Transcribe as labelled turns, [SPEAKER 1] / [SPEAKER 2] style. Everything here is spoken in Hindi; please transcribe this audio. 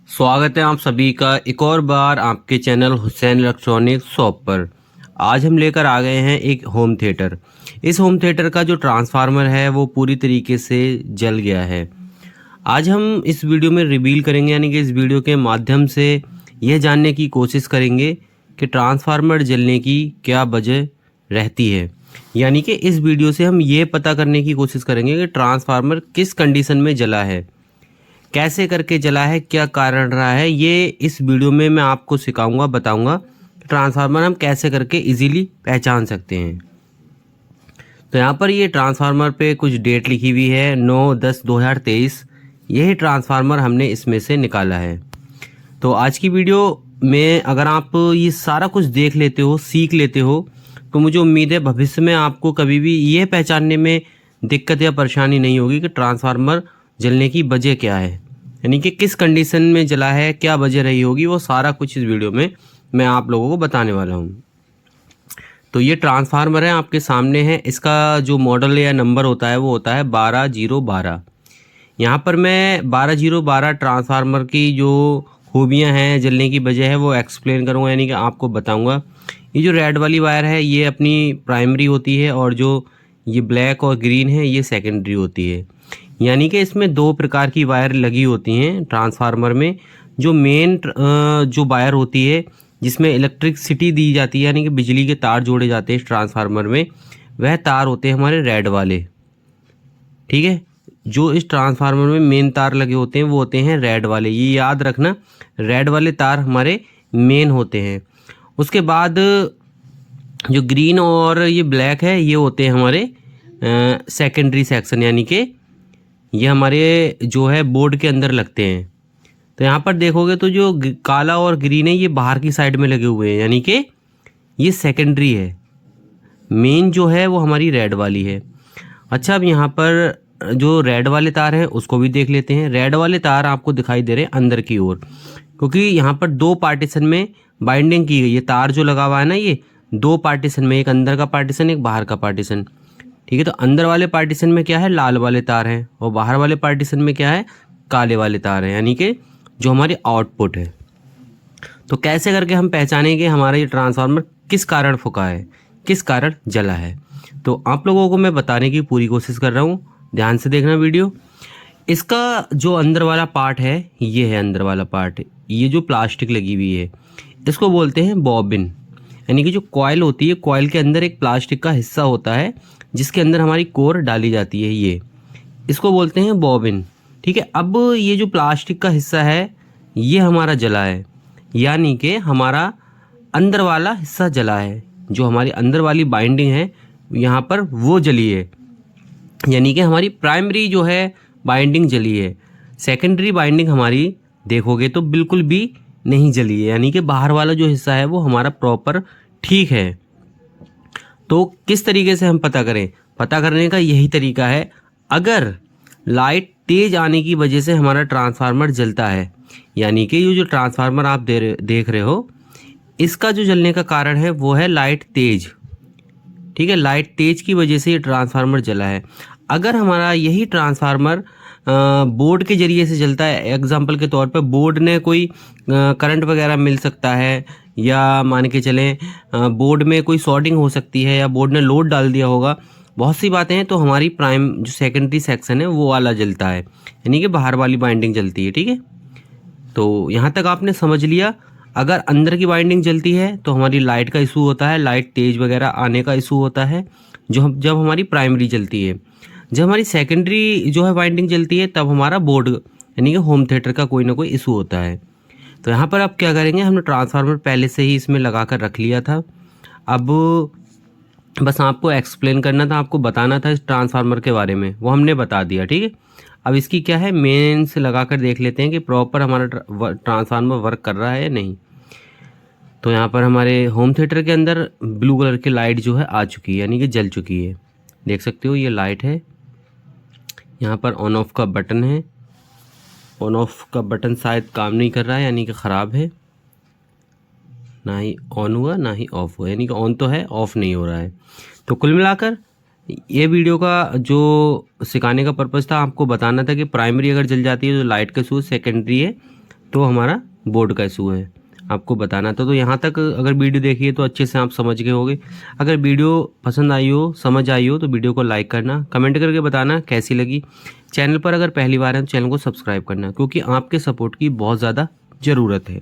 [SPEAKER 1] स्वागत है आप सभी का एक और बार आपके चैनल हुसैन इलेक्ट्रॉनिक शॉप पर। आज हम लेकर आ गए हैं एक होम थिएटर। इस होम थिएटर का जो ट्रांसफार्मर है वो पूरी तरीके से जल गया है। आज हम इस वीडियो में रिवील करेंगे, यानी कि इस वीडियो के माध्यम से यह जानने की कोशिश करेंगे कि ट्रांसफार्मर जलने की क्या वजह रहती है। यानी कि इस वीडियो से हम ये पता करने की कोशिश करेंगे कि ट्रांसफार्मर किस कंडीशन में जला है, कैसे करके जला है, क्या कारण रहा है। ये इस वीडियो में मैं आपको सिखाऊंगा, बताऊंगा ट्रांसफार्मर हम कैसे करके इजीली पहचान सकते हैं। तो यहाँ पर ये ट्रांसफार्मर पे कुछ डेट लिखी हुई है 9/10/2023। यही ट्रांसफार्मर हमने इसमें से निकाला है। तो आज की वीडियो में अगर आप ये सारा कुछ देख लेते हो, सीख लेते हो, तो मुझे उम्मीद है भविष्य में आपको कभी भी ये पहचानने में दिक्कत या परेशानी नहीं होगी कि ट्रांसफार्मर जलने की वजह क्या है, यानी कि किस कंडीशन में जला है, क्या वजह रही होगी। वो सारा कुछ इस वीडियो में मैं आप लोगों को बताने वाला हूँ। तो ये ट्रांसफार्मर है, आपके सामने है। इसका जो मॉडल या नंबर होता है वो होता है 12012। यहाँ पर मैं 12012 ट्रांसफार्मर की जो खूबियाँ हैं, जलने की वजह है, वो एक्सप्लेन करूँगा, यानी कि आपको बताऊँगा। ये जो रेड वाली वायर है ये अपनी प्राइमरी होती है, और जो ये ब्लैक और ग्रीन है ये सेकेंडरी होती है। यानी कि इसमें दो प्रकार की वायर लगी होती हैं ट्रांसफार्मर में। जो मेन जो वायर होती है जिसमें इलेक्ट्रिसिटी दी जाती है, यानी कि बिजली के तार जोड़े जाते हैं इस ट्रांसफार्मर में, वह तार होते हैं हमारे रेड वाले। ठीक है, जो इस ट्रांसफार्मर में मेन तार लगे होते हैं वो होते हैं रेड वाले। ये याद रखना, रेड वाले तार हमारे मेन होते हैं। उसके बाद जो ग्रीन और ये ब्लैक है ये होते हैं हमारे सेकेंडरी सेक्शन, यानी कि ये हमारे जो है बोर्ड के अंदर लगते हैं। तो यहाँ पर देखोगे तो जो काला और ग्रीन है ये बाहर की साइड में लगे हुए हैं, यानी कि ये सेकेंडरी है। मेन जो है वो हमारी रेड वाली है। अच्छा, अब यहाँ पर जो रेड वाले तार हैं उसको भी देख लेते हैं। रेड वाले तार आपको दिखाई दे रहे हैं अंदर की ओर, क्योंकि यहाँ पर दो पार्टीशन में बाइंडिंग की गई है। तार जो लगा हुआ है ना, ये दो पार्टीशन में, एक अंदर का पार्टीशन, एक बाहर का पार्टीशन। ठीक है, तो अंदर वाले पार्टीशन में क्या है, लाल वाले तार हैं, और बाहर वाले पार्टीशन में क्या है, काले वाले तार हैं, यानी कि जो हमारी आउटपुट है। तो कैसे करके हम पहचानेंगे हमारा ये ट्रांसफार्मर किस कारण फूका है, किस कारण जला है। तो आप लोगों को मैं बताने की पूरी कोशिश कर रहा हूँ, ध्यान से देखना वीडियो। इसका जो अंदर वाला पार्ट है, ये है अंदर वाला पार्ट। ये जो प्लास्टिक लगी हुई है इसको बोलते हैं बॉबिन, यानी कि जो कॉइल होती है, कॉइल के अंदर एक प्लास्टिक का हिस्सा होता है जिसके अंदर हमारी कोर डाली जाती है, ये इसको बोलते हैं बॉबिन। ठीक है, अब ये जो प्लास्टिक का हिस्सा है ये हमारा जला है, यानी कि हमारा अंदर वाला हिस्सा जला है। जो हमारी अंदर वाली बाइंडिंग है यहाँ पर वो जली है, यानी कि हमारी प्राइमरी जो है बाइंडिंग जली है। सेकेंडरी बाइंडिंग हमारी देखोगे तो बिल्कुल भी नहीं जली है, यानी कि बाहर वाला जो हिस्सा है वो हमारा प्रॉपर ठीक है। तो किस तरीके से हम पता करें, पता करने का यही तरीका है। अगर लाइट तेज आने की वजह से हमारा ट्रांसफार्मर जलता है, यानी कि ये जो ट्रांसफार्मर आप देख रहे हो, इसका जो जलने का कारण है वो है लाइट तेज। ठीक है, लाइट तेज की वजह से ये ट्रांसफार्मर जला है। अगर हमारा यही ट्रांसफार्मर बोर्ड के ज़रिए से जलता है, एग्जांपल के तौर पे बोर्ड ने कोई करंट वगैरह मिल सकता है, या मान के चलें बोर्ड में कोई शॉर्टिंग हो सकती है, या बोर्ड ने लोड डाल दिया होगा, बहुत सी बातें हैं, तो हमारी प्राइम जो सेकेंडरी सेक्शन है वो वाला जलता है, यानी कि बाहर वाली बाइंडिंग जलती है। ठीक है, तो यहाँ तक आपने समझ लिया। अगर अंदर की बाइंडिंग जलती है तो हमारी लाइट का इशू होता है, लाइट तेज वगैरह आने का इशू होता है जब हमारी प्राइमरी जलती है। जब हमारी सेकेंडरी जो है बाइंडिंग जलती है तब हमारा बोर्ड यानी कि होम थिएटर का कोई ना कोई इशू होता है। तो यहाँ पर आप क्या करेंगे, हमने ट्रांसफार्मर पहले से ही इसमें लगा कर रख लिया था। अब बस आपको एक्सप्लेन करना था, आपको बताना था इस ट्रांसफार्मर के बारे में, वो हमने बता दिया। ठीक है, अब इसकी क्या है, मेन से लगा कर देख लेते हैं कि प्रॉपर हमारा ट्रांसफार्मर वर्क कर रहा है या नहीं। तो यहाँ पर हमारे होम थिएटर के अंदर ब्लू कलर की लाइट जो है आ चुकी है, यानी कि जल चुकी है। देख सकते हो ये लाइट है, यहाँ पर ऑन ऑफ का बटन है। ऑन ऑफ का बटन शायद काम नहीं कर रहा है, यानी कि ख़राब है, ना ही ऑन हुआ ना ही ऑफ़ हुआ, यानी कि ऑन तो है ऑफ़ नहीं हो रहा है। तो कुल मिलाकर ये वीडियो का जो सिखाने का पर्पज़ था, आपको बताना था कि प्राइमरी अगर जल जाती है तो लाइट का सोर्स, सेकेंडरी है तो हमारा बोर्ड का इशू है, आपको बताना था। तो यहाँ तक अगर वीडियो देखिए तो अच्छे से आप समझ गए होंगे। अगर वीडियो पसंद आई हो, समझ आई हो, तो वीडियो को लाइक करना, कमेंट करके बताना कैसी लगी। चैनल पर अगर पहली बार है तो चैनल को सब्सक्राइब करना, क्योंकि आपके सपोर्ट की बहुत ज़्यादा ज़रूरत है।